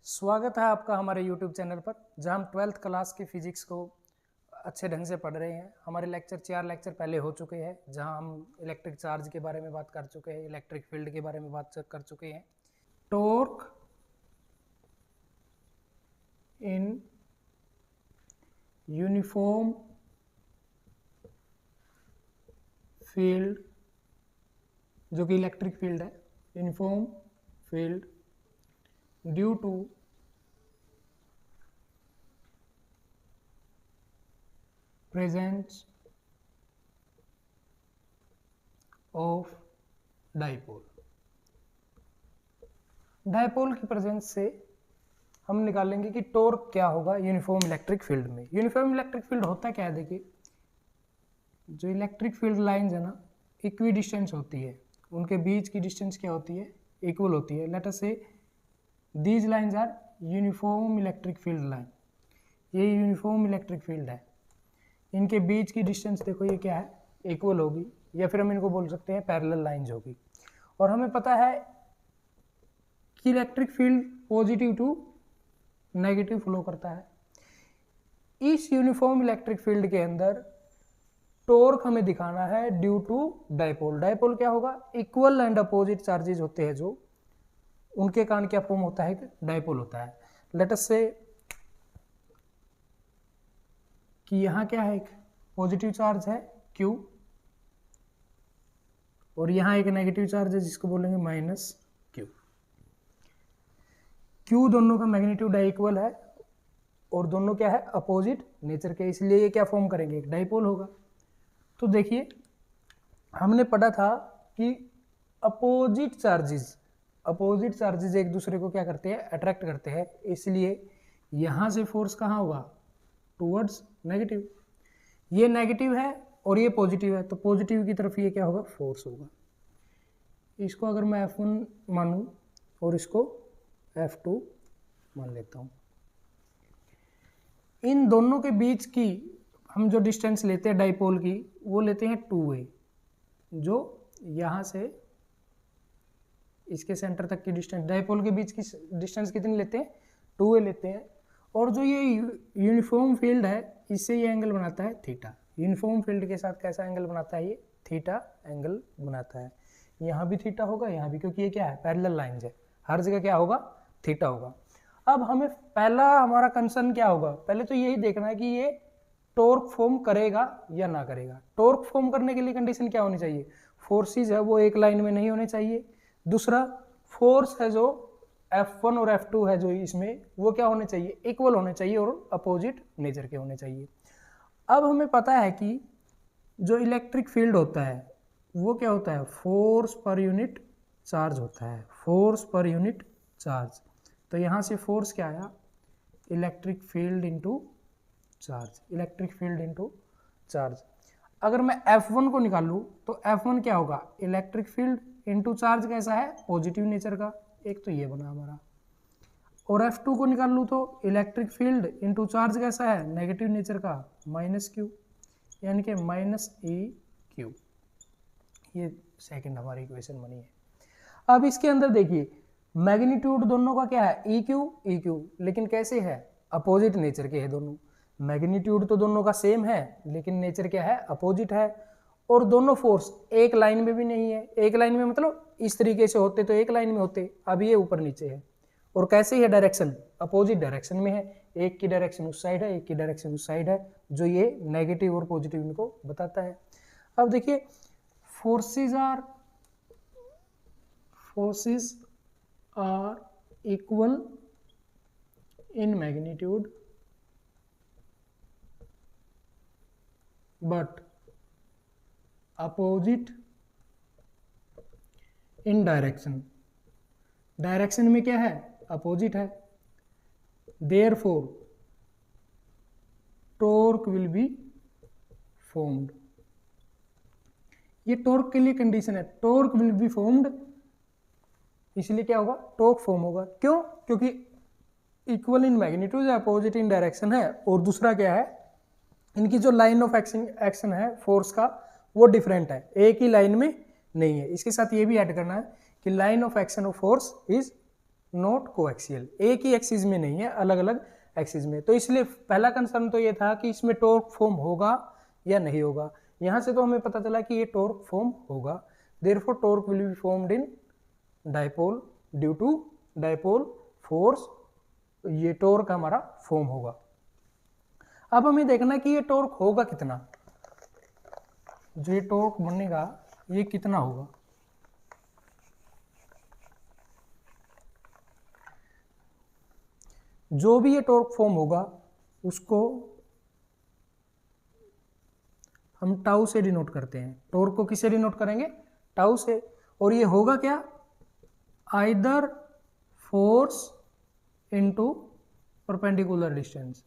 स्वागत है आपका हमारे YouTube चैनल पर, जहां हम 12th क्लास की फिजिक्स को अच्छे ढंग से पढ़ रहे हैं। हमारे चार लेक्चर पहले हो चुके हैं, जहां हम इलेक्ट्रिक चार्ज के बारे में बात कर चुके हैं, इलेक्ट्रिक फील्ड के बारे में बात कर चुके हैं। टॉर्क इन यूनिफॉर्म फील्ड, जो कि इलेक्ट्रिक फील्ड है, uniform field due to presence of dipole. Dipole की प्रेजेंस से हम निकालेंगे कि टॉर्क क्या होगा यूनिफॉर्म इलेक्ट्रिक फील्ड में। यूनिफॉर्म इलेक्ट्रिक फील्ड होता क्या है, देखिए जो इलेक्ट्रिक फील्ड लाइंस है ना, इक्वी डिस्टेंस होती है, उनके बीच की डिस्टेंस क्या होती है, इक्वल होती है। Let us say these lines are uniform electric field line, ये यूनिफॉर्म इलेक्ट्रिक फील्ड है। इनके बीच की डिस्टेंस देखो ये क्या है, इक्वल होगी, या फिर हम इनको बोल सकते हैं पैरेलल लाइंस होगी। और हमें पता है कि electric field positive to negative flow करता है। इस यूनिफॉर्म इलेक्ट्रिक फील्ड के अंदर टॉर्क हमें दिखाना है ड्यू टू डाइपोल। डाइपोल क्या होगा, इक्वल एंड अपोजिट चार्जेस होते हैं, जो उनके कारण क्या फॉर्म होता है, डाइपोल होता है। लेट अस से कि यहाँ क्या है, एक पॉजिटिव चार्ज है Q, और यहाँ एक नेगेटिव चार्ज है जिसको बोलेंगे माइनस Q। Q दोनों का मैग्नीट्यूड इक्वल है और दोनों क्या है, अपोजिट नेचर के, इसलिए ये क्या फॉर्म करेंगे, एक डाइपोल होगा। तो देखिए हमने पढ़ा था कि अपोजिट चार्जेस एक दूसरे को क्या करते हैं, अट्रैक्ट करते हैं, इसलिए यहाँ से फोर्स कहाँ होगा, टूवर्ड्स नेगेटिव। ये नेगेटिव है और ये पॉजिटिव है, तो पॉजिटिव की तरफ ये क्या होगा, फोर्स होगा। इसको अगर मैं F1 मानूं और इसको F2 मान लेता हूं, इन दोनों के बीच की हम जो डिस्टेंस लेते हैं डाइपोल की, वो लेते हैं 2a, जो यहाँ से इसके सेंटर तक की डिस्टेंस, डाइपोल के बीच की डिस्टेंस कितनी लेते हैं, 2a लेते हैं। और जो ये यूनिफॉर्म फील्ड है, इससे ये एंगल बनाता है थीटा। यूनिफॉर्म फील्ड के साथ कैसा एंगल बनाता है, ये थीटा एंगल बनाता है। यहाँ भी थीटा होगा, यहाँ भी, क्योंकि ये क्या है, पैरेलल लाइंस है, हर जगह क्या होगा, थीटा होगा। अब हमें पहला हमारा कंसर्न क्या होगा, पहले तो यही देखना है कि ये टॉर्क फॉर्म करेगा या ना करेगा। टॉर्क फॉर्म करने के लिए कंडीशन क्या होनी चाहिए, फोर्सेज है वो एक लाइन में नहीं होने चाहिए। दूसरा, फोर्स है जो F1 और F2 है जो इसमें, वो क्या होने चाहिए, इक्वल होने चाहिए और अपोजिट नेचर के होने चाहिए। अब हमें पता है कि जो इलेक्ट्रिक फील्ड होता है वो क्या होता है, फोर्स पर यूनिट चार्ज होता है, फोर्स पर यूनिट चार्ज। तो यहाँ से फोर्स क्या आया, electric field into charge, electric field into charge. अगर मैं F1 को निकालूँ तो F1 क्या होगा, इलेक्ट्रिक फील्ड इंटू चार्ज कैसा है, पॉजिटिव नेचर का, एक तो ये बना हमारा। और F2 को निकाल लूँ तो इलेक्ट्रिक फील्ड इंटू चार्ज कैसा है, नेगेटिव नेचर का, माइनस Q, यानी कि माइनस EQ। ये सेकंड हमारी इक्वेशन बनी है। अब इसके अंदर देखिए मैग्नीट्यूड दोनों का क्या है, EQ, लेकिन कैसे है, अपोजिट नेचर के है दोनों। मैग्नीट्यूड तो दोनों का सेम है, लेकिन नेचर क्या है, अपोजिट है। और दोनों फोर्स एक लाइन में भी नहीं है, एक लाइन में मतलब इस तरीके से होते तो एक लाइन में होते, अब ये ऊपर नीचे है। और कैसे है, डायरेक्शन अपोजिट डायरेक्शन में है, एक की डायरेक्शन उस साइड है, एक की डायरेक्शन उस साइड है, जो ये नेगेटिव और पॉजिटिव इनको बताता है। अब देखिए forces are equal in magnitude but opposite in direction. Direction में क्या है, अपोजिट है, therefore torque will be formed. ये टॉर्क के लिए कंडीशन है, टॉर्क विल बी फॉर्म्ड, इसलिए क्या होगा, टॉर्क फॉर्म होगा। क्यों, क्योंकि equal in magnitude, opposite in direction है। और दूसरा क्या है, इनकी जो लाइन ऑफ एक्शन है फोर्स का, वो डिफरेंट है, एक ही लाइन में नहीं है। इसके साथ ये भी ऐड करना है कि line of action of force is not coaxial, एक ही एक्सिस में नहीं है, अलग अलग एक्सिस में। तो इसलिए पहला कंसर्न तो ये था कि इसमें टॉर्क फॉर्म होगा या नहीं होगा। यहाँ से तो हमें पता चला कि ये टॉर्क फॉर्म होगा, therefore torque will be formed in dipole due to dipole force, ये टॉर्क हमारा फॉर्म होगा। अब हमें देखना कि ये टॉर्क होगा कितना, जो ये टॉर्क बनेगा ये कितना होगा। जो भी ये टॉर्क फॉर्म होगा उसको हम टाउ से डिनोट करते हैं। टॉर्क को किससे डिनोट करेंगे? टाउ से। और ये होगा क्या? Either force into perpendicular distance,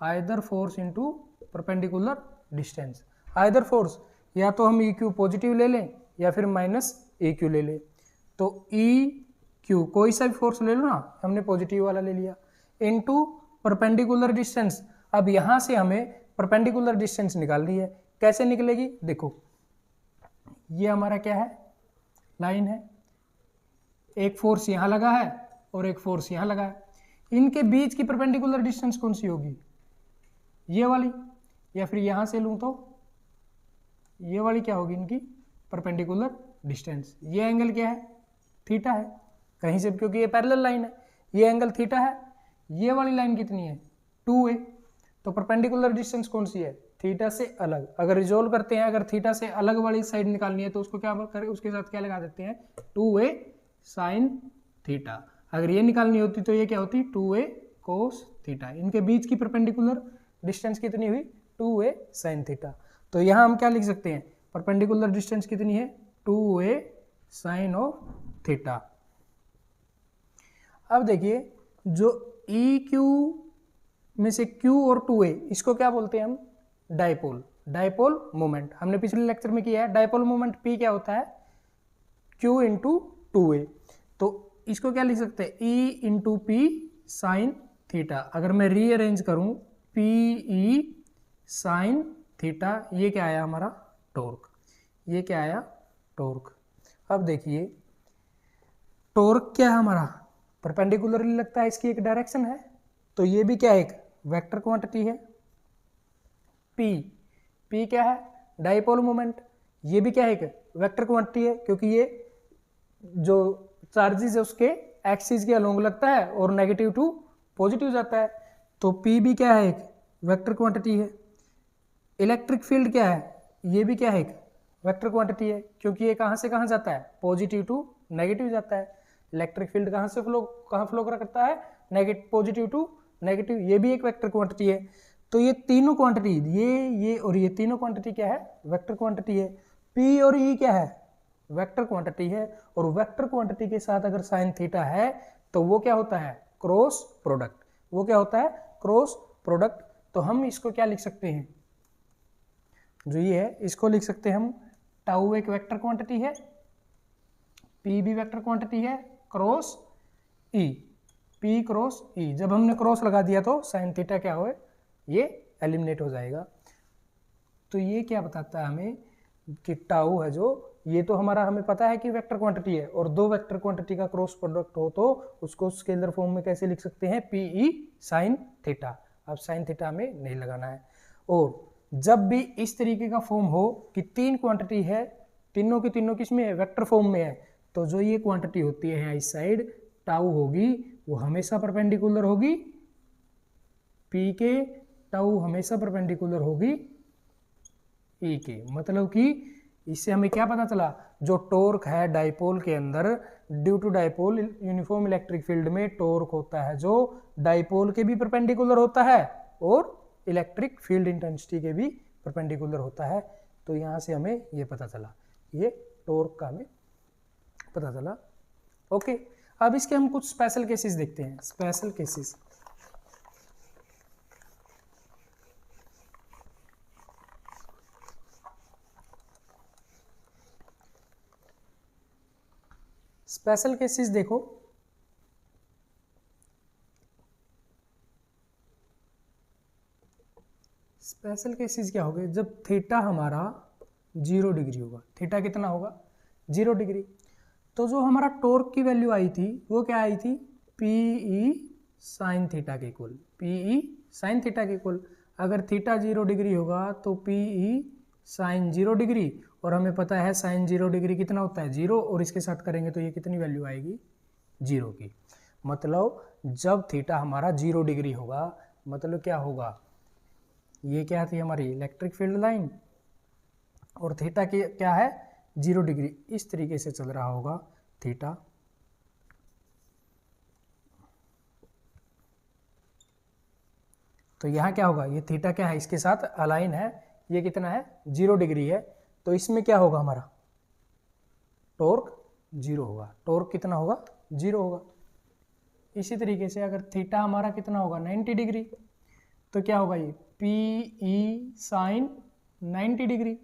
either force into perpendicular distance. Either force, या तो हम EQ पॉजिटिव ले लें या फिर -EQ ले लें। तो EQ कोई सा भी फोर्स ले लो ना, हमने पॉजिटिव वाला ले लिया, इनटू परपेंडिकुलर डिस्टेंस। अब यहां से हमें परपेंडिकुलर डिस्टेंस निकालनी है। कैसे निकलेगी? देखो, ये हमारा क्या है? लाइन है, एक फोर्स यहां लगा है और एक फोर्स यहां लगा है। इनके बीच की परपेंडिकुलर डिस्टेंस कौन सी होगी? ये वाली। या फिर यहां से लूं तो ये वाली क्या होगी इनकी परपेंडिकुलर डिस्टेंस। ये एंगल क्या है? थीटा है, कहीं से, क्योंकि ये पैरेलल लाइन है, ये एंगल थीटा है। ये वाली लाइन कितनी है? 2a। तो परपेंडिकुलर डिस्टेंस कौन सी है? थीटा से अलग। अगर रिजोल्व करते हैं, अगर थीटा से अलग वाली साइड निकालनी है तो उसको क्या करें? उसके साथ क्या लगा देते हैं? 2a sine theta. अगर ये निकालनी होती तो ये क्या होती? 2a cos theta. इनके बीच की परपेंडिकुलर डिस्टेंस कितनी हुई? 2a sine theta. तो यहाँ हम क्या लिख सकते हैं? परपेंडिकुलर डिस्टेंस कितनी है? 2a sign of theta. अब देखिए, जो EQ में से Q और 2a, इसको क्या बोलते हैं हम? डाइपोल। डाइपोल मोमेंट हमने पिछले लेक्चर में किया है। डाइपोल मोमेंट P क्या होता है? Q into 2a। तो इसको क्या लिख सकते हैं? E into P sine theta. अगर मैं रीअरेंज करूं, PE साइन थीटा, ये क्या आया हमारा? टॉर्क। ये क्या आया? टॉर्क। अब देखिए, टॉर्क क्या है हमारा? परपेंडिकुलरली लगता है, इसकी एक डायरेक्शन है, तो ये भी क्या है? एक वेक्टर क्वांटिटी है। P क्या है? Dipole moment. ये भी क्या है? एक वेक्टर क्वांटिटी है, क्योंकि ये जो चार्जेस है उसके एक्सिस के अलोंग लगता है और नेगेटिव टू पॉजिटिव जाता है। तो P भी क्या है? एक वेक्टर क्वांटिटी है। इलेक्ट्रिक फील्ड क्या है? ये भी क्या है? एक वेक्टर क्वांटिटी है, क्योंकि ये कहाँ से कहाँ जाता है? पॉजिटिव टू नेगेटिव जाता है। इलेक्ट्रिक फील्ड कहाँ से कहाँ फ्लो करता है? Negative, positive to negative. ये भी एक वेक्टर क्वांटिटी है। तो ये तीनों क्वांटिटी, ये और ये तीनों क्वांटिटी क्या है? वेक्टर क्वांटिटी है। P और E क्या है? वेक्टर क्वांटिटी है। और वेक्टर क्वांटिटी के साथ अगर साइन थीटा है तो वो क्या होता है? Cross product. वो क्या होता है? Cross product. तो हम इसको क्या लिख सकते हैं? जो ये है इसको लिख सकते हैं हम, टाउ एक वेक्टर क्वांटिटी है, P भी वेक्टर क्वांटिटी है, cross E, P cross E। जब हमने क्रॉस लगा दिया तो साइन थीटा क्या हो? ये एलिमिनेट हो जाएगा। तो ये क्या बताता है हमें कि टाउ है जो, ये तो हमारा हमें पता है कि वेक्टर क्वांटिटी है, और दो वेक्टर क्वांटिटी का क्रॉस प्रोडक्ट हो तो उसको स्केलर फॉर्म में कैसे लिख सकते हैं? PE sine theta. अब साइन थीटा में नहीं लगाना है। और जब भी इस तरीके का फॉर्म हो कि तीन क्वांटिटी है, तीनों की तीनों किस में है? वेक्टर फॉर्म में है, तो जो ये क्वांटिटी होती है इस साइड टाउ होगी, वो हमेशा परपेंडिकुलर होगी P के, टाउ हमेशा परपेंडिकुलर होगी E के। मतलब कि इससे हमें क्या पता चला? जो टॉर्क है डाइपोल के अंदर, due to dipole uniform electric field में टॉर्क होता है जो डाइपोल के भी परपेंडिकुलर होता है और इलेक्ट्रिक फील्ड इंटेंसिटी के भी परपेंडिकुलर होता है। तो यहाँ से हमें ये पता चला, ये टॉर्क का हमें पता चला। ओके, अब इसके हम कुछ स्पेशल केसेस देखते हैं। स्पेशल केसेस, स्पेशल केसेस देखो, स्पेशल केसेस क्या हो गए? जब थीटा हमारा 0 डिग्री होगा। थीटा कितना होगा? 0 डिग्री। तो जो हमारा टॉर्क की वैल्यू आई थी वो क्या आई थी, पी ई साइन थीटा के equal, P E sine theta के इक्वल। अगर थीटा 0 डिग्री होगा तो पी ई साइन 0 डिग्री, और हमें पता है साइन 0 डिग्री कितना होता है 0, और इसके साथ करेंगे तो ये कितनी वैल्यू आएगी 0 की। मतलब जब थीटा हमारा 0 डिग्री होगा मतलब क्या होगा, ये क्या थी हमारी इलेक्ट्रिक फील्ड लाइन, और थीटा की क्या है 0 डिग्री, इस तरीके से चल रहा होगा थीटा। तो यहाँ क्या होगा, ये थीटा क्या है इसके साथ अलाइन है, ये कितना है 0 डिग्री है, तो इसमें क्या होगा हमारा टॉर्क 0 होगा, टॉर्क कितना होगा 0 होगा। इसी तरीके से अगर थीटा हमारा कितना होगा 90 डिग्री, तो क्या होगा ये पी ई साइन 90 डिग्री,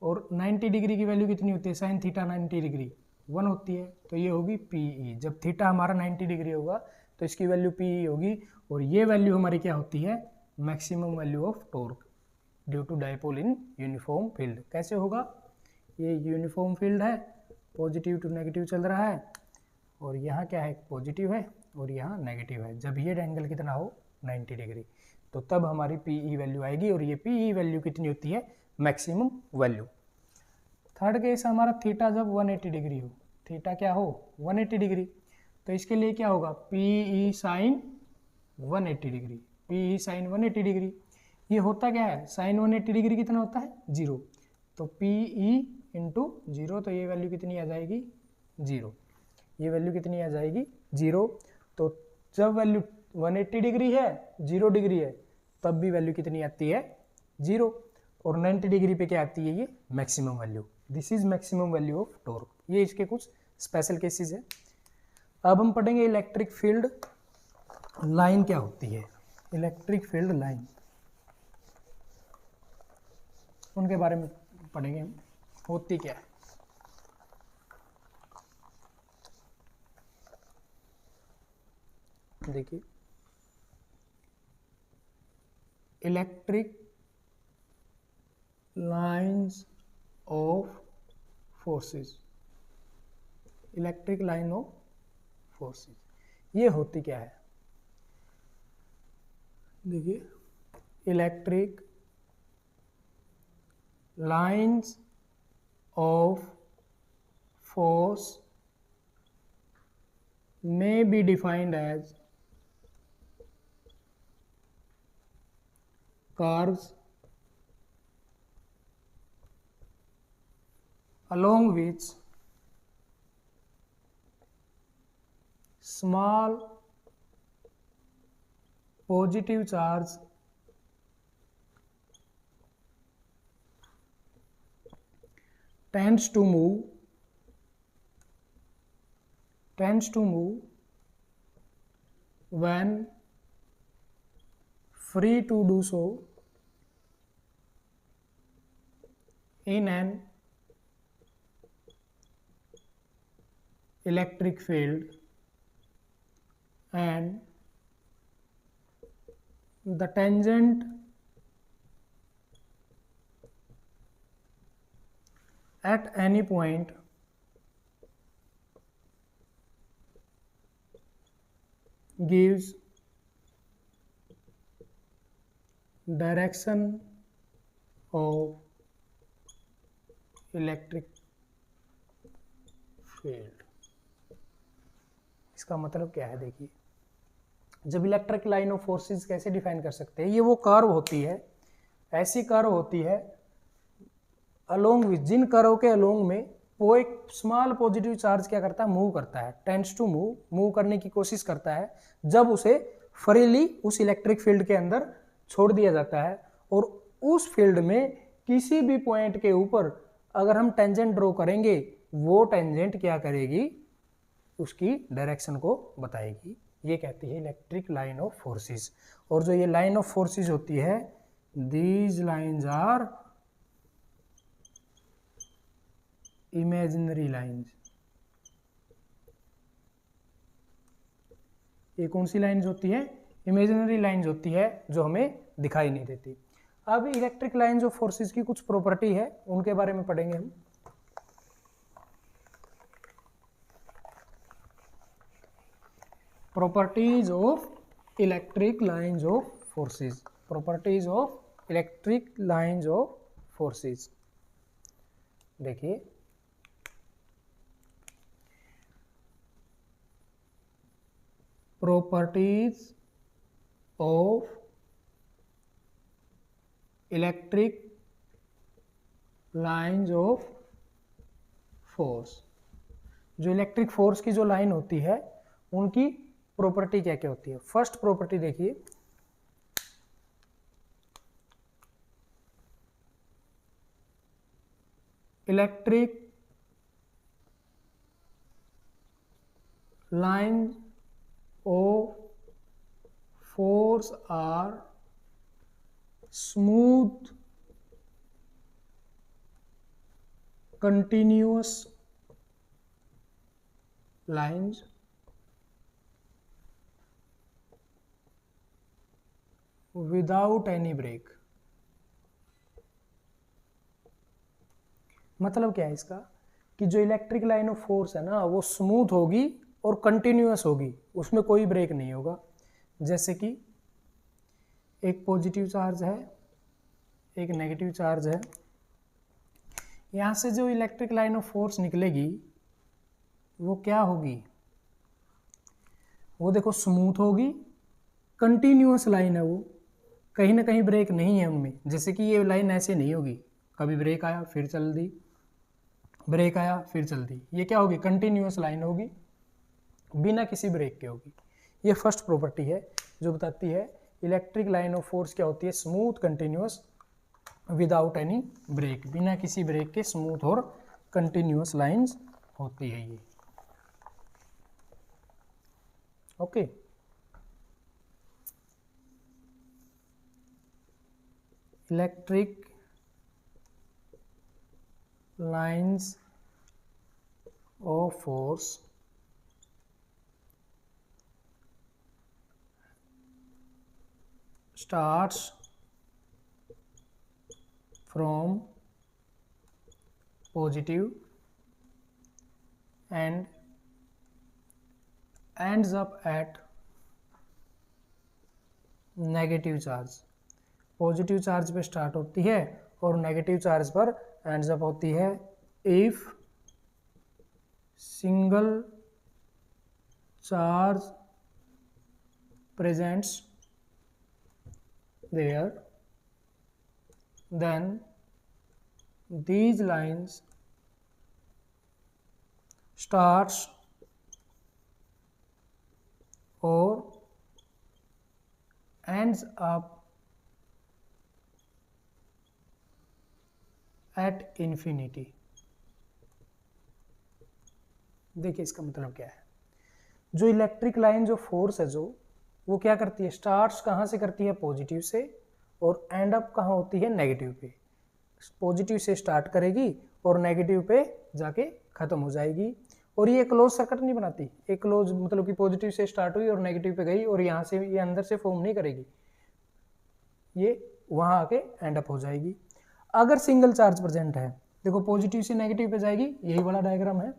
और 90 डिग्री की वैल्यू कितनी होती है साइन थीटा 90 डिग्री 1 होती है, तो ये होगी पी ई। जब थीटा हमारा 90 डिग्री होगा तो इसकी वैल्यू पी ई होगी, और ये वैल्यू हमारी क्या होती है maximum value of torque due to dipole in uniform field. कैसे होगा, ये यूनिफॉर्म फील्ड है, पॉजिटिव टू नेगेटिव चल रहा है, और यहाँ क्या है पॉजिटिव है और यहाँ नेगेटिव है। जब ये एंगल कितना हो 90 डिग्री, तो तब हमारी पी ई वैल्यू आएगी, और ये पी ई वैल्यू कितनी होती है मैक्सिमम वैल्यू। थर्ड केस हमारा थीटा जब 180 डिग्री हो, थीटा क्या हो 180 डिग्री, तो इसके लिए क्या होगा P E sine 180 degree, P E sine 180 degree. ये होता क्या है साइन 180 डिग्री कितना होता है 0, तो पी ई इंटू 0, तो ये वैल्यू कितनी आ जाएगी 0, ये वैल्यू कितनी आ जाएगी 0। तो जब वैल्यू 180 डिग्री है 0 डिग्री है तब भी वैल्यू कितनी आती है 0, और 90 डिग्री पे क्या आती है ये maximum value. This is maximum value of torque. ये इसके कुछ स्पेशल केसेस है। अब हम पढ़ेंगे इलेक्ट्रिक फील्ड लाइन क्या होती है, इलेक्ट्रिक फील्ड लाइन उनके बारे में पढ़ेंगे हम, होती क्या है। देखिए electric lines of forces, electric line of forces ये होती क्या है। देखिए electric lines of force may be defined as curves along which small positive charge tends to move when free to do so in an electric field, and the tangent at any point gives direction of electric field। इसका मतलब क्या है, देखिए जब electric line of forces कैसे define कर सकते हैं, ये वो कर्व होती है, ऐसी कर्व होती है अलोंग विच, जिन कर्व के अलोंग में वो एक स्मॉल पॉजिटिव चार्ज क्या करता है मूव करता है, टेंड्स टू मूव करने की कोशिश करता है, जब उसे फ्रीली उस इलेक्ट्रिक फील्ड के अंदर छोड़ दिया जाता है, और उस फील्ड में किसी भी पॉइंट के ऊपर अगर हम टेंजेंट ड्रॉ करेंगे वो टेंजेंट क्या करेगी उसकी डायरेक्शन को बताएगी। ये कहती है इलेक्ट्रिक लाइन ऑफ फोर्सेस। और जो ये लाइन ऑफ फोर्सेस होती है, these lines are imaginary lines. ये कौन सी लाइंस होती है, इमेजिनरी लाइंस होती है जो हमें दिखाई नहीं देती। अब इलेक्ट्रिक लाइंस ऑफ फोर्सेस की कुछ प्रॉपर्टी है, उनके बारे में पढ़ेंगे हम। properties of electric lines of forces, properties of electric lines of forces। देखिए properties of electric lines of force, जो इलेक्ट्रिक फोर्स की जो लाइन होती है उनकी प्रॉपर्टी क्या क्या होती है। फर्स्ट प्रॉपर्टी देखिए, electric line of force are smooth continuous lines without any break। मतलब क्या है इसका कि जो इलेक्ट्रिक लाइन ऑफ फोर्स है ना वो स्मूथ होगी और कंटिन्यूअस होगी, उसमें कोई ब्रेक नहीं होगा। जैसे कि एक पॉजिटिव चार्ज है, एक नेगेटिव चार्ज है, यहाँ से जो इलेक्ट्रिक लाइन ऑफ फोर्स निकलेगी वो क्या होगी, वो देखो स्मूथ होगी, कंटिन्यूअस लाइन है, वो कहीं ना कहीं ब्रेक नहीं है उनमें। जैसे कि ये लाइन ऐसे नहीं होगी, कभी ब्रेक आया फिर चल दी, ब्रेक आया फिर चल दी, ये क्या होगी, कंटिन्यूअस लाइन होगी, बिना किसी ब्रेक के होगी। ये फर्स्ट प्रॉपर्टी है जो बताती है इलेक्ट्रिक लाइन ऑफ फोर्स क्या होती है, smooth continuous without any break, बिना किसी ब्रेक के स्मूथ और कंटिन्यूअस लाइंस होती है ये। Okay electric lines of force starts from positive and ends up at negative charge. Positive charge पे स्टार्ट होती है और नेगेटिव चार्ज पर एंड्स अप होती है if single charge presents there, then these lines starts or ends up at infinity। देखिए इसका मतलब क्या है, जो इलेक्ट्रिक लाइन जो फोर्स है जो वो क्या करती है, स्टार्ट्स कहाँ से करती है, पॉजिटिव से, और एंड अप कहाँ होती है, नेगेटिव पे। पॉजिटिव से स्टार्ट करेगी और नेगेटिव पे जाके खत्म हो जाएगी। और ये क्लोज सर्किट नहीं बनाती, एक क्लोज मतलब कि पॉजिटिव से स्टार्ट हुई और नेगेटिव पे गई और यहाँ से ये अंदर से फॉर्म नहीं करेगी, ये वहाँ आके एंड अप हो जाएगी। अगर सिंगल चार्ज प्रेजेंट है, देखो पॉजिटिव से नेगेटिव पे जाएगी, यही वाला डायग्राम है।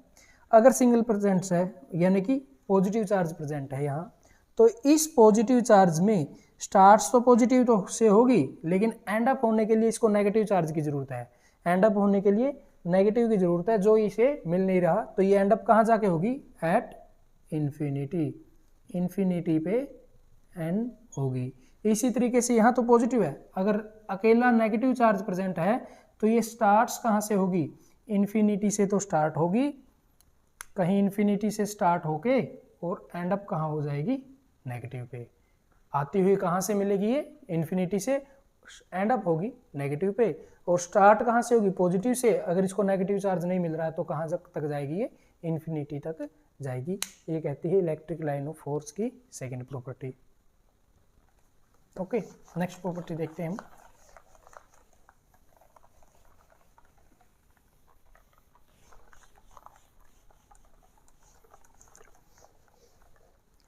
अगर सिंगल प्रेजेंट है यानी कि पॉजिटिव चार्ज प्रेजेंट है यहाँ, तो इस पॉजिटिव चार्ज में स्टार्ट्स तो पॉजिटिव तो से होगी, लेकिन एंड अप होने के लिए इसको नेगेटिव चार्ज की जरूरत है। एंड अप होने के लिए नेगेटिव की जरूरत है, जो इसे मिल नहीं रहा, तो ये एंड अप कहाँ जाके होगी, एट इन्फिनिटी। इन्फिनिटी पे एंड होगी। इसी तरीके से यहाँ तो पॉजिटिव है, अगर अकेला नेगेटिव चार्ज प्रेजेंट है तो ये स्टार्ट्स कहाँ से होगी, इन्फिनिटी से तो स्टार्ट होगी, कहीं इन्फिनिटी से स्टार्ट होके और एंड अप कहाँ हो जाएगी, नेगेटिव पे। आती हुई कहाँ से मिलेगी, ये इन्फिनिटी से एंड अप होगी नेगेटिव पे, और स्टार्ट कहाँ से होगी, पॉजिटिव से। अगर इसको नेगेटिव चार्ज नहीं मिल रहा है तो कहाँ तक जाएगी, ये इन्फिनिटी तक जाएगी। ये कहती है इलेक्ट्रिक लाइन ऑफ फोर्स की second property. Okay next property देखते हैं हम।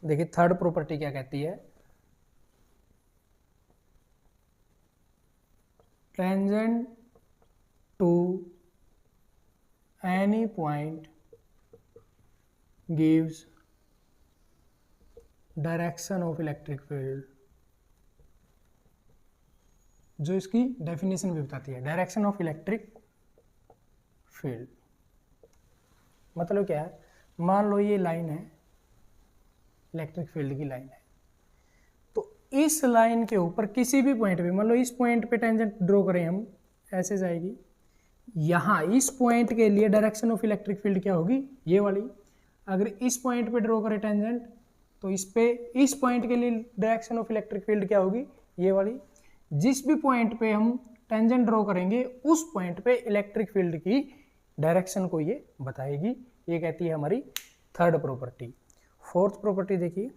देखिए थर्ड प्रॉपर्टी क्या कहती है, tangent to any point gives direction of electric field, जो इसकी डेफिनेशन भी बताती है, डायरेक्शन ऑफ इलेक्ट्रिक फील्ड। मतलब क्या है, मान लो ये लाइन है, इलेक्ट्रिक फील्ड की लाइन है, तो इस लाइन के ऊपर किसी भी पॉइंट पे, मान लो इस पॉइंट पे टेंजेंट ड्रॉ करें हम, ऐसे जाएगी, यहाँ इस पॉइंट के लिए डायरेक्शन ऑफ इलेक्ट्रिक फील्ड क्या होगी, ये वाली। अगर इस पॉइंट पे ड्रॉ करें टेंजेंट, तो इस पे, इस पॉइंट के लिए डायरेक्शन ऑफ इलेक्ट्रिक फील्ड क्या होगी, ये वाली। जिस भी पॉइंट पे हम टेंजेंट ड्रॉ करेंगे उस पॉइंट पे इलेक्ट्रिक फील्ड की डायरेक्शन को ये बताएगी। ये कहती है हमारी थर्ड प्रॉपर्टी। फोर्थ प्रॉपर्टी देखिए,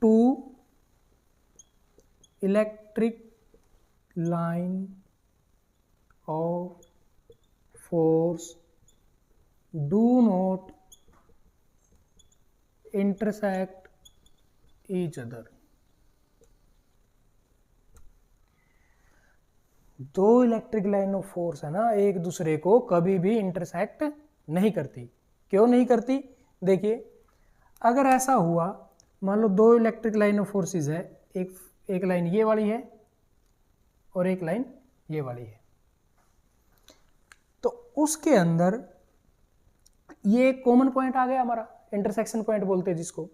two electric line of force do not intersect each other. दो इलेक्ट्रिक लाइन ऑफ फोर्स है ना, एक दूसरे को कभी भी इंटरसेक्ट नहीं करती। क्यों नहीं करती, देखिए अगर ऐसा हुआ, मान लो दो इलेक्ट्रिक लाइन ऑफ फोर्सेस है, एक लाइन ये वाली है और एक लाइन ये वाली है, तो उसके अंदर ये कॉमन पॉइंट आ गया हमारा, इंटरसेक्शन पॉइंट बोलते हैं जिसको।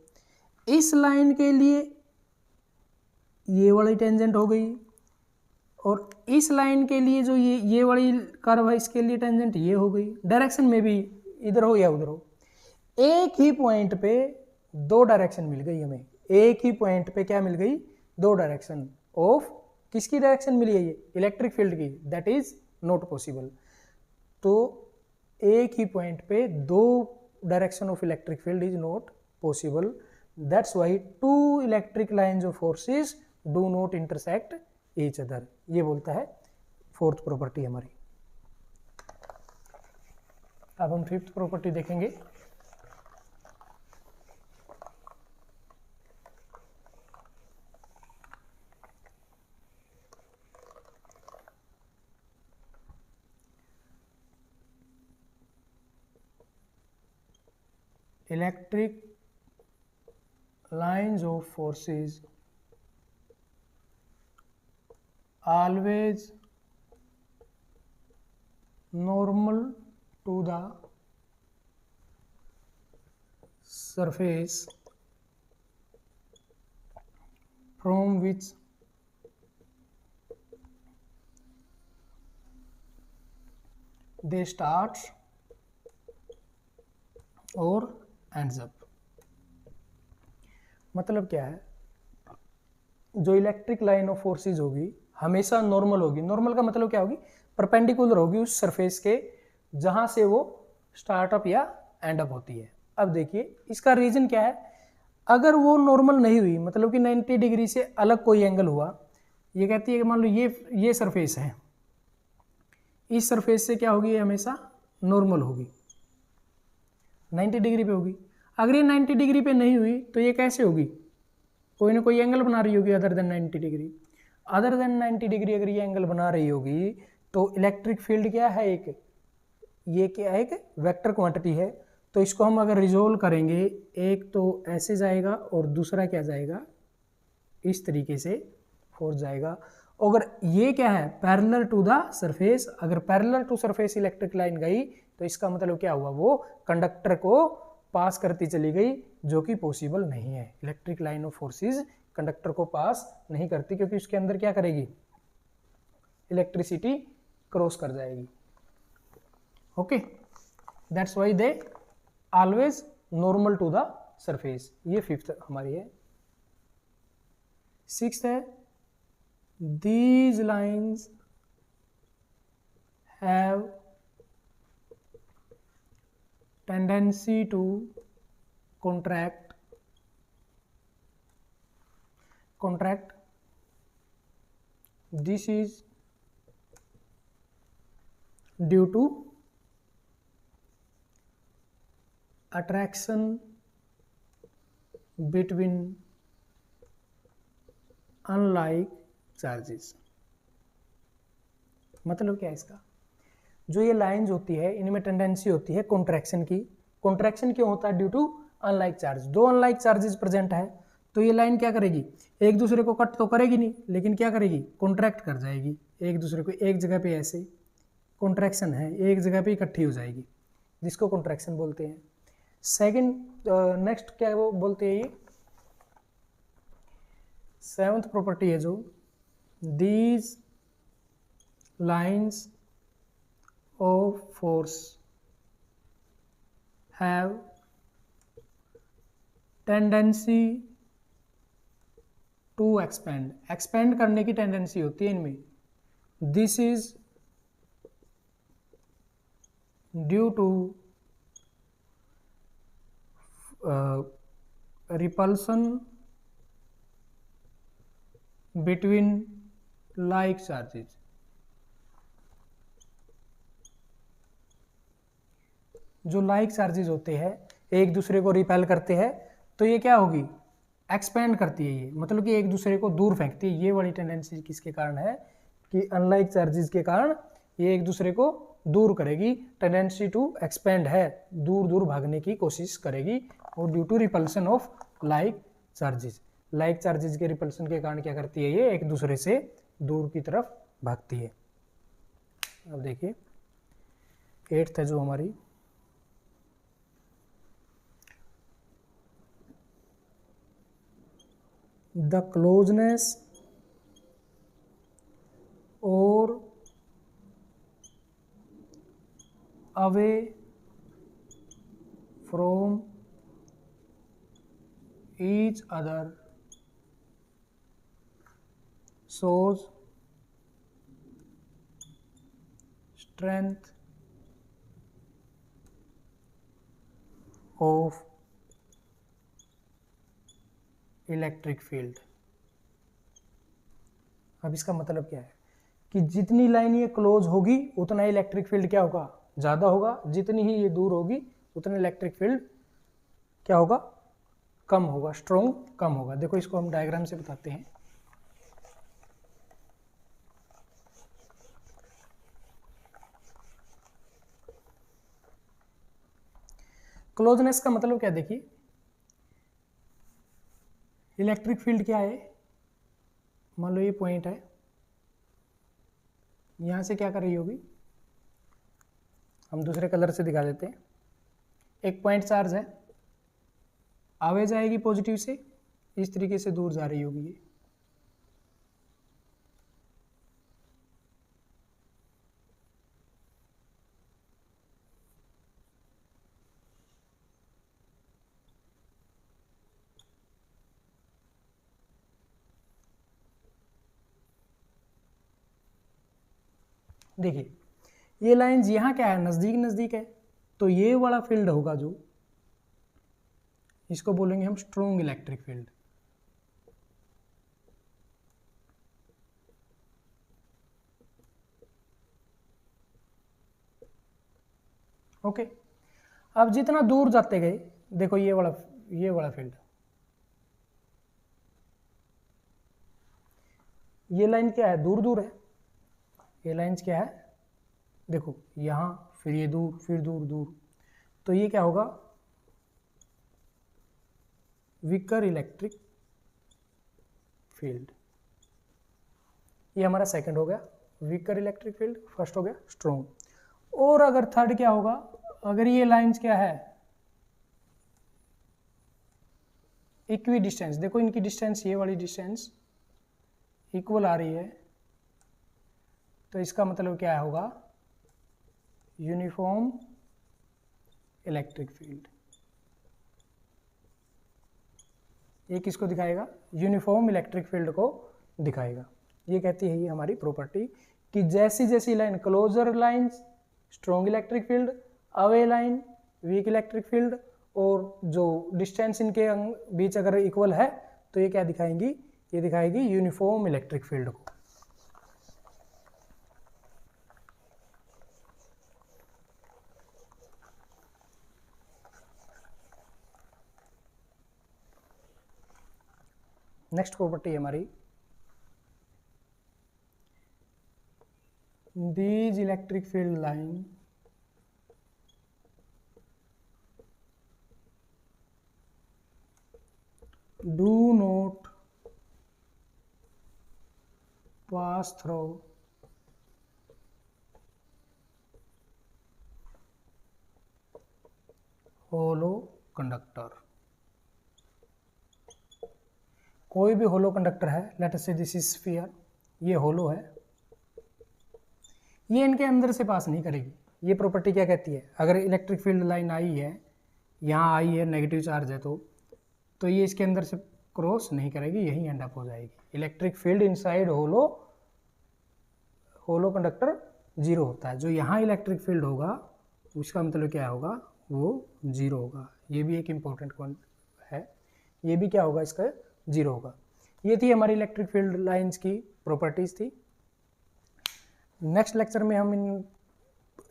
इस लाइन के लिए ये वाली टेंजेंट हो गई, और इस लाइन के लिए जो ये वाली कर्व है, इसके लिए टेंजेंट ये हो गई। डायरेक्शन में भी इधर हो या उधर हो, एक ही पॉइंट पे दो डायरेक्शन मिल गई हमें। एक ही पॉइंट पे क्या मिल गई, दो डायरेक्शन ऑफ, किसकी डायरेक्शन मिली है, ये इलेक्ट्रिक फील्ड की। That is not possible. तो एक ही पॉइंट पे दो direction of electric field is not possible. That's why two electric lines of forces do not intersect each other. ये बोलता है फोर्थ प्रॉपर्टी हमारी। अब हम फिफ्थ प्रॉपर्टी देखेंगे। Electric lines of forces always normal to the surface from which they start और ends up। मतलब क्या है, जो इलेक्ट्रिक लाइन ऑफ फोर्सेस होगी हमेशा नॉर्मल होगी। नॉर्मल का मतलब क्या होगी, परपेंडिकुलर होगी उस सरफेस के जहां से वो स्टार्टअप या एंड अप होती है। अब देखिए इसका रीजन क्या है, अगर वो नॉर्मल नहीं हुई, मतलब कि 90 डिग्री से अलग कोई एंगल हुआ, ये कहती है कि मान लो ये सरफेस है, इस सरफेस से क्या होगी, हमेशा नॉर्मल होगी, 90 डिग्री पे होगी। अगर ये 90 डिग्री पे नहीं हुई तो ये कैसे होगी, कोई ना कोई एंगल बना रही होगी other than 90 degree. Other than 90 degree अगर ये एंगल बना रही होगी तो इलेक्ट्रिक फील्ड क्या है, ये क्या है, एक वेक्टर क्वांटिटी है। तो इसको हम अगर रिजोल्व करेंगे, एक तो ऐसे जाएगा और दूसरा क्या जाएगा, इस तरीके से फोर्स जाएगा। अगर ये क्या है, पैरेलल टू द सरफेस, अगर parallel to surface electric line गई तो इसका मतलब क्या हुआ, वो कंडक्टर को पास करती चली गई, जो कि पॉसिबल नहीं है। Electric line of forces conductor को पास नहीं करती, क्योंकि उसके अंदर क्या करेगी, इलेक्ट्रिसिटी क्रॉस कर जाएगी। Okay, that's why they always normal to the surface. ये फिफ्थ हमारी है। सिक्स्थ है, these lines have tendency to contract this is due to attraction between unlike charges. मतलब क्या है इसका, जो ये लाइंस होती है इनमें टेंडेंसी होती है कॉन्ट्रैक्शन की। कॉन्ट्रैक्शन क्यों होता है? Due to unlike charge. दो अनलाइक चार्जेस प्रेजेंट है तो ये लाइन क्या करेगी? एक दूसरे को कट तो करेगी नहीं, लेकिन क्या करेगी? कॉन्ट्रैक्ट कर जाएगी एक दूसरे को, एक जगह पे ऐसे कॉन्ट्रैक्शन है, एक जगह पे इकट्ठी हो जाएगी, जिसको कॉन्ट्रैक्शन बोलते हैं। सेकंड नेक्स्ट क्या वो बोलते हैं? ये सेवंथ प्रॉपर्टी है जो, these lines of force have tendency to expand. Expand करने की टेंडेंसी होती है इनमें। This is due to repulsion between like charges. जो लाइक चार्जेस होते हैं एक दूसरे को रिपेल करते हैं, तो ये क्या होगी? एक्सपेंड करती है ये, मतलब कि एक दूसरे को दूर फेंकती है। ये वाली टेंडेंसी किसके कारण है? कि अनलाइक चार्जेस के कारण ये एक दूसरे को दूर करेगी, टेंडेंसी टू एक्सपेंड है, दूर दूर भागने की कोशिश करेगी, और due to repulsion of like charges. Like charges के रिपल्सन के कारण क्या करती है? ये एक दूसरे से दूर की तरफ भागती है। अब देखिए 8th है जो हमारी, the closeness or away from each other shows strength of electric field. अब इसका मतलब क्या है? कि जितनी लाइन ये क्लोज होगी उतना इलेक्ट्रिक फील्ड क्या होगा? ज़्यादा होगा। जितनी ही ये दूर होगी उतना इलेक्ट्रिक फील्ड क्या होगा? कम होगा, स्ट्रॉन्ग कम होगा। देखो इसको हम डायग्राम से बताते हैं। क्लोजनेस का मतलब क्या? देखिए इलेक्ट्रिक फील्ड क्या है? मान लो ये पॉइंट है, यहां से क्या कर रही होगी? हम दूसरे कलर से दिखा देते हैं। एक पॉइंट चार्ज है, आवे जाएगी पॉजिटिव से, इस तरीके से दूर जा रही होगी ये। देखिए ये लाइंस यहाँ क्या है? नज़दीक नज़दीक है, तो ये वाला फील्ड होगा जो, इसको बोलेंगे हम स्ट्रॉन्ग इलेक्ट्रिक फील्ड। ओके, अब जितना दूर जाते गए, देखो ये वाला फील्ड, ये लाइन क्या है? दूर दूर है। ये लाइंस क्या है? देखो यहाँ, फिर ये दूर, फिर दूर दूर, तो ये क्या होगा? Weaker electric field. ये हमारा सेकंड हो गया वीकर इलेक्ट्रिक फील्ड, फर्स्ट हो गया स्ट्रॉन्ग। और अगर थर्ड क्या होगा? अगर ये लाइंस क्या है? Equi distance. देखो इनकी डिस्टेंस, ये वाली डिस्टेंस इक्वल आ रही है, तो इसका मतलब क्या होगा? Uniform electric field. ये किसको दिखाएगा? यूनिफॉर्म इलेक्ट्रिक फील्ड को दिखाएगा। ये कहती है ये हमारी प्रॉपर्टी कि जैसी जैसी line, closer lines strong electric field, away line weak electric field, और जो डिस्टेंस इनके बीच अगर इक्वल है तो ये क्या दिखाएंगी? ये दिखाएगी यूनिफॉर्म इलेक्ट्रिक फील्ड को। नेक्स्ट प्रॉपर्टी है हमारी, these electric field line do not pass through hollow conductor. कोई भी होलो कंडक्टर है, लेट अस से दिस इज स्फीयर, ये होलो है, ये इनके अंदर से पास नहीं करेगी। ये प्रॉपर्टी क्या कहती है, अगर इलेक्ट्रिक फील्ड लाइन आई है, यहाँ आई है, नेगेटिव चार्ज है, तो ये इसके अंदर से क्रॉस नहीं करेगी, यहीं एंड अप हो जाएगी। इलेक्ट्रिक फील्ड इनसाइड होलो कंडक्टर जीरो होता है। जो यहाँ इलेक्ट्रिक फील्ड होगा उसका मतलब क्या होगा, वो जीरो होगा। ये भी एक इम्पोर्टेंट पॉइंट है, ये भी क्या होगा, इसका जीरो होगा। ये थी हमारी इलेक्ट्रिक फील्ड लाइंस की प्रॉपर्टीज थी। नेक्स्ट लेक्चर में हम इन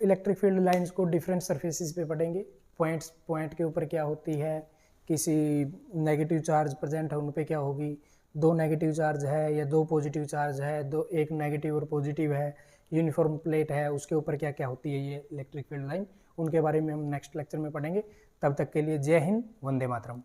इलेक्ट्रिक फील्ड लाइंस को डिफरेंट सरफेसेस पे पढ़ेंगे। पॉइंट के ऊपर क्या होती है, किसी नेगेटिव चार्ज प्रेजेंट है उन पे क्या होगी, दो नेगेटिव चार्ज है या दो पॉजिटिव चार्ज है, एक नेगेटिव और पॉजिटिव है, यूनिफॉर्म प्लेट है, उसके ऊपर क्या क्या होती है ये इलेक्ट्रिक फील्ड लाइन, उनके बारे में हम नेक्स्ट लेक्चर में पढ़ेंगे। तब तक के लिए जय हिंद, वंदे मातरम।